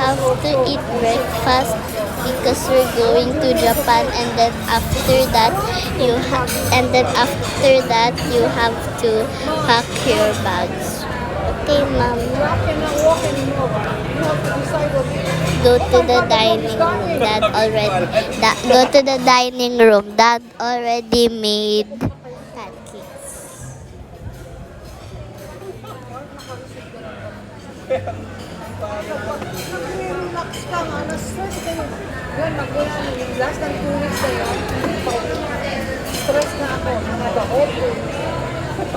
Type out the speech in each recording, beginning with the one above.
have to eat breakfast because we're going to Japan, and then after that you have to pack your bags. Okay, mom. Go to the dining room. Go to the dining room. Dad already made pancakes. Relax ka nga, na-stress ka yun. Yun, mag-una yung last ng 2 weeks na yun, stress na ako, nakabahot.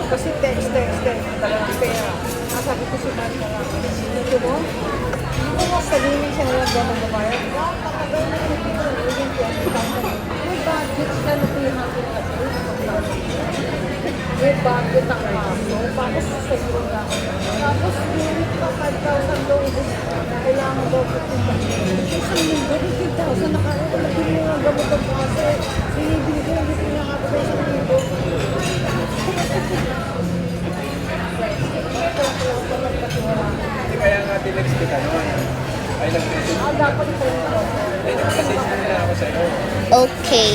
Kasi text. Talagang pera. Sabi ko si Mark na lang, ito mo? Hindi mo sabihin siya na lang gano'n gumayad. Nakagawin na rin dito, yung 20,000. May budget ka na 300 kasi. May budget ang kaso. Tapos siguro na. Tapos unit pa 5,000 daw. Kailangan daw 15,000. Isang linggo, 15,000 nakalagin mo ang gamot ang kaso. Sinibili ko yung pinakata sa isang linggo. Kaya nga tinext kita naman. Ay nag-message. Dapat ito yung Ay nag-message na ako sa'yo. Okay,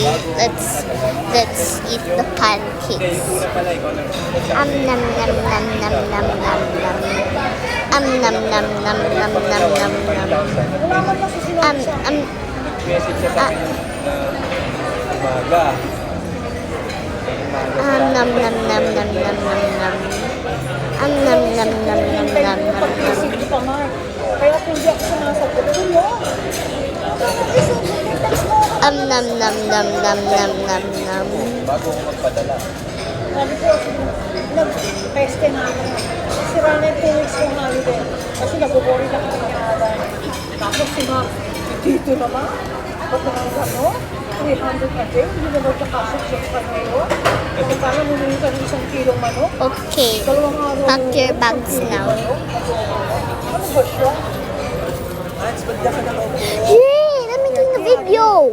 let's eat the pancakes. Yung una pala, ikaw nag Nam nam nam nam nam nam nam. Nam nam nam nam nam nam nam nam. wala man lang sa sinabi sa Nag-message siya sa akin na umaga. Nam nam nam nam nam nam nam. Nam nam nam nam nam nam nam. pag-isip ko pa, Mark. Kaya kung di ako sumasagot, ano? Bakit isip mo? Text mo ako. Nam nam nam nam nam nam nam. Bago ako magpadala. Sabi ko, nag-peste na ako. Sira na yung 2 weeks kong holiday. Kasi nag-worry lang ako ng araw. Tapos si Mark, dito naman. Ba't naman gano'n? 300 na din. Hindi na magkakasok pa na yun. Kasi parang bumili ka ng 1 kilong manok. Okay, 2 araw. pack your bags now. Ano ba siya? Hans, ba't ka nakaupo? Yay! Let me do the video.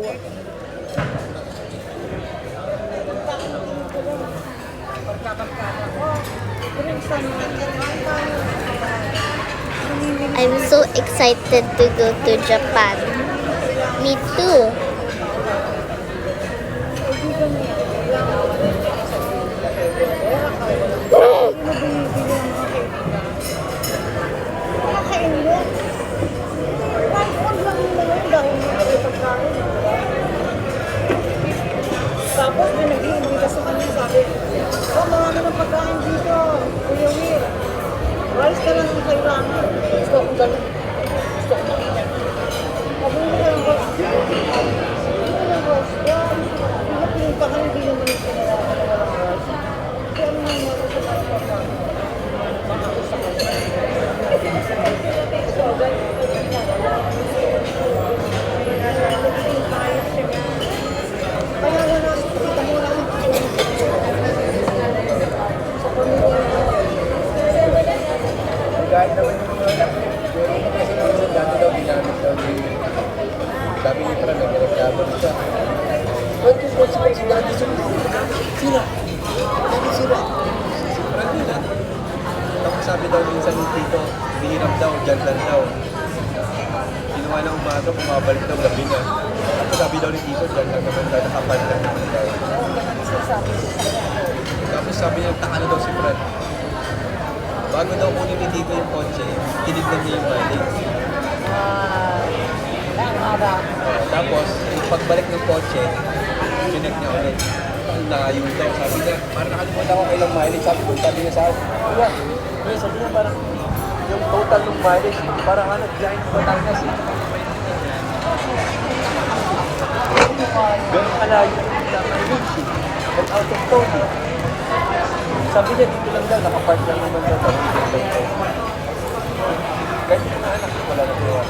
I'm so excited to go to Japan. Me too. Tapos binag-iingi ka sa kanya, sabi, marami ng pagkain dito, Kuya Will. Rice ka lang ang kailangan. Gusto akong ganun. Gusto akong makita. Sabi mo lang ang rice. Ano yung rice? Pinapiling pa kami, hindi naman yung sinarapan na walang rice. Kaya ano yung mga sa mga pagkain? Makakos sa kanya. So, ganyan niya. Kaya nga nakikita mo lang sa pamilya. Kahit naman yung mga anak, kasi naman dati daw ginamit daw ni sabi ni Fran, nag-reklamo siya. Ba't yung consequence si Daddy sila? Daddy sila. Si Fran yun ah. Tapos sabi daw minsan yung tito, hihiram daw, dyan lang daw. Ginawa na umaga, pumabalik daw gabi na. Tapos sabi daw ni tito, dyan lang naman daw, nakapal lang naman daw. Tapos sabi niya, taka na daw si Fran. Bago daw kunin ni Tito yung kotse, tinignan niya yung mileage. Tapos, yung pagbalik ng kotse, chinek niya ulit. Ang layo daw. Sabi niya, parang nakalimutan ako kailang mileage. Sabi niya sa akin, kuya, sabi niya parang yung total ng mileage, parang giant Batangas eh. Ganun kalayo yung mileage eh. But out of town eh. Sabi niya, dito lang daw, nakapark lang naman daw. Kahit yung mga anak, wala na gawa.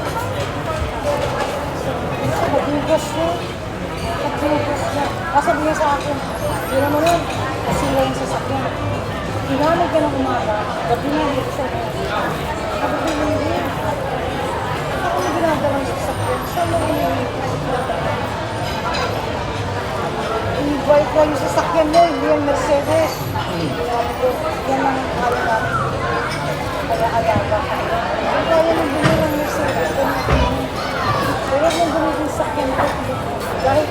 Magugas na. Magugas na. Sabi niya sa akin, hindi naman yun. Kasi lang yung sasakyan. Ginamit ka ng umaga, gabi na dito sa akin. Sabi ko, hindi. Ako na ginagawa ng sasakyan. Saan mo ginamit? I-bike lang yung sasakyan mo, hindi yung Mercedes. Sabi ko, yan ang kaya namin. Kaya alaga. Ang kaya ng bumili ng Mercedes.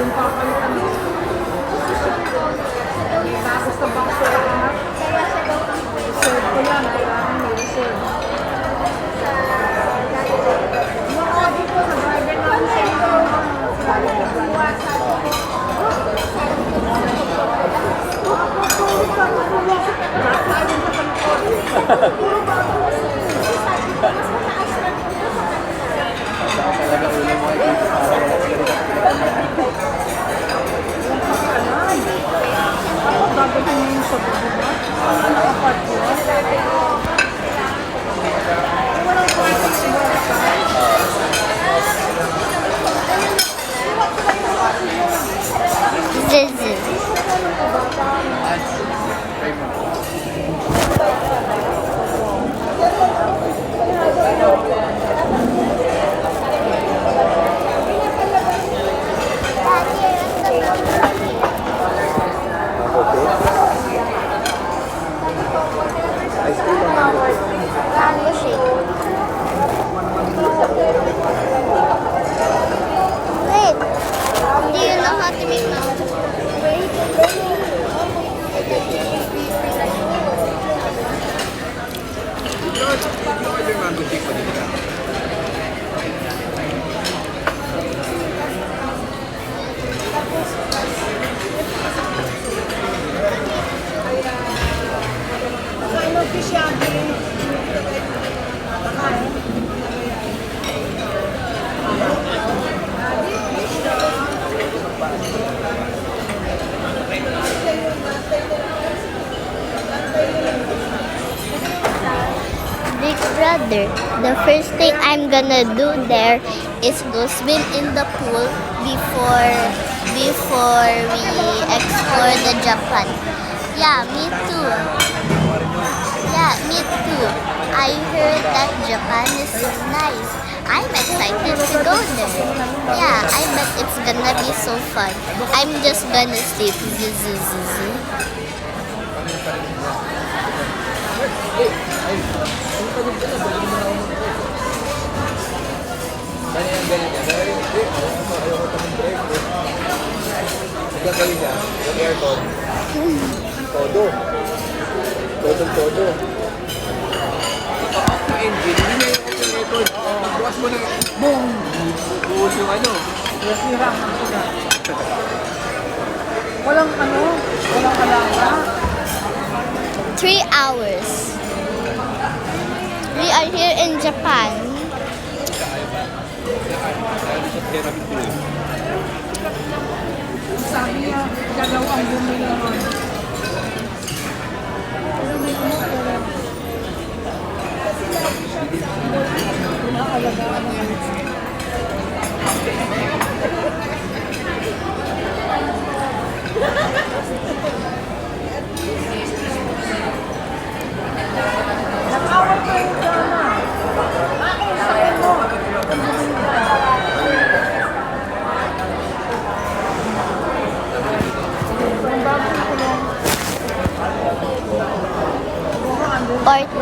Yung papalitan mo. Tapos sa box ko lahat. Reserve ko yan. Kailangan may reserve. Yung audit ko sa driver namin sa inyo. Talaga ulo mo ay dito para wala Ako gagawin niyo yung sabi, di ba? Nakapart ko. Walang purpose mo. Zizi. Mango shake. Wait. Do you know how to make mango? Ano fish yan? Big brother, the first thing I'm gonna do there is go swim in the pool before we explore the Japan. Yeah, me too. Yeah, me too. I heard that Japan is so nice. I'm excited to go there. Yeah, I bet it's gonna be so fun. I'm just gonna sleep. Zuzuzuzu. ganyan. Dahil hindi, ayoko tamang break. Nagkakain niya, yung aircon. Todo. Todo. Ang engine, hindi na yung aircon. Bukas mo na, boom! Bukas yung ano. Nasira ang sila. Walang alaga. 3 hours. We are here in Japan. Sabi niya, dalawang bumili naman. Inaalagaan naman. Nag-awal kayo sana. Bakit? Sakit mo. Part